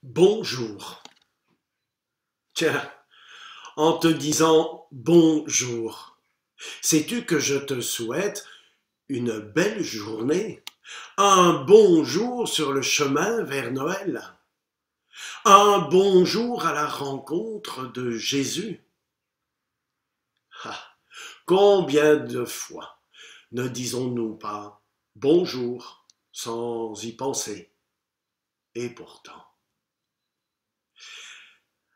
Bonjour. Tiens, en te disant bonjour, sais-tu que je te souhaite une belle journée, un bonjour sur le chemin vers Noël, un bonjour à la rencontre de Jésus. Ah, combien de fois ne disons-nous pas bonjour sans y penser? Et pourtant,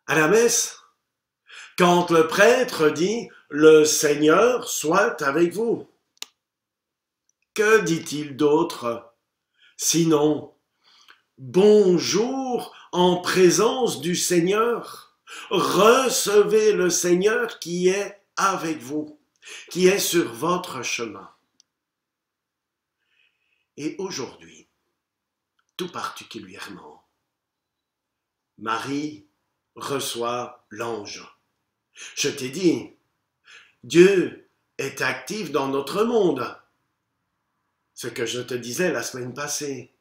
à la messe, quand le prêtre dit « Le Seigneur soit avec vous », que dit-il d'autre sinon « Bonjour en présence du Seigneur, recevez le Seigneur qui est avec vous, qui est sur votre chemin ». Et aujourd'hui, tout particulièrement, Marie reçoit l'ange. Je t'ai dit, Dieu est actif dans notre monde. Ce que je te disais la semaine passée.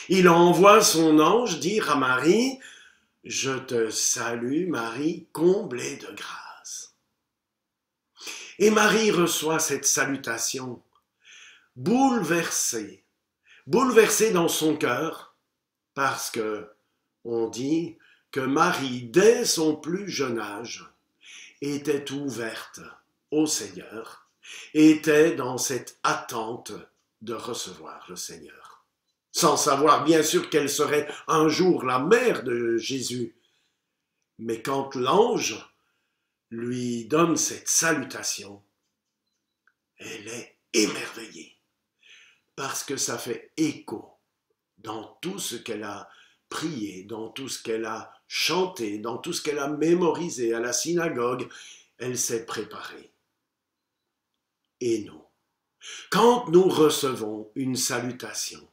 Il envoie son ange dire à Marie, « Je te salue Marie, comblée de grâce ». Et Marie reçoit cette salutation, bouleversée dans son cœur, parce que on dit que Marie, dès son plus jeune âge, était ouverte au Seigneur, était dans cette attente de recevoir le Seigneur. Sans savoir bien sûr qu'elle serait un jour la mère de Jésus. Mais quand l'ange lui donne cette salutation, elle est émerveillée, parce que ça fait écho dans tout ce qu'elle a prié, dans tout ce qu'elle a chanté, dans tout ce qu'elle a mémorisé à la synagogue, elle s'est préparée. Et nous, quand nous recevons une salutation,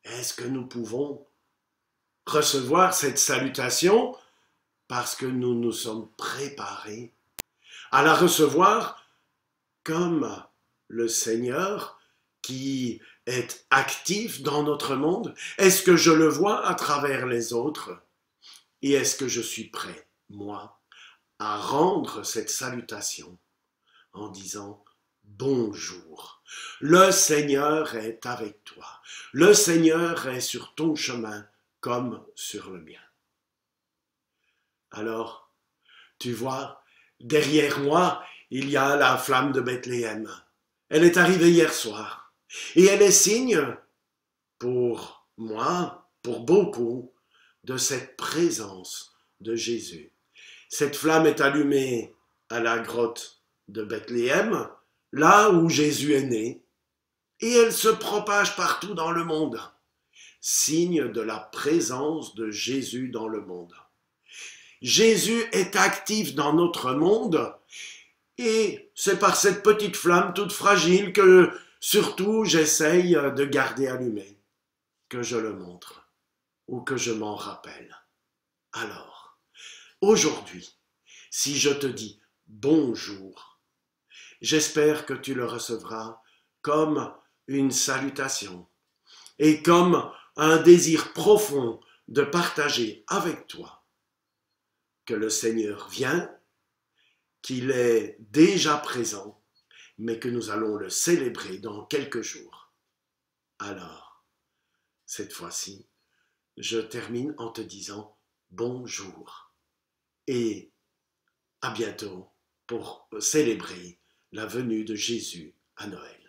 est-ce que nous pouvons recevoir cette salutation parce que nous nous sommes préparés à la recevoir comme le Seigneur qui est actif dans notre monde? Est-ce que je le vois à travers les autres? Et est-ce que je suis prêt, moi, à rendre cette salutation en disant bonjour. Le Seigneur est avec toi. Le Seigneur est sur ton chemin comme sur le mien. Alors, tu vois, derrière moi, il y a la flamme de Bethléem. Elle est arrivée hier soir. Et elle est signe, pour moi, pour beaucoup, de cette présence de Jésus. Cette flamme est allumée à la grotte de Bethléem, là où Jésus est né, et elle se propage partout dans le monde, signe de la présence de Jésus dans le monde. Jésus est actif dans notre monde, et c'est par cette petite flamme toute fragile que surtout j'essaye de garder allumée, que je le montre, ou que je m'en rappelle. Alors, aujourd'hui, si je te dis bonjour, j'espère que tu le recevras comme une salutation et comme un désir profond de partager avec toi que le Seigneur vient, qu'il est déjà présent, mais que nous allons le célébrer dans quelques jours. Alors, cette fois-ci, je termine en te disant bonjour et à bientôt pour célébrer la venue de Jésus à Noël.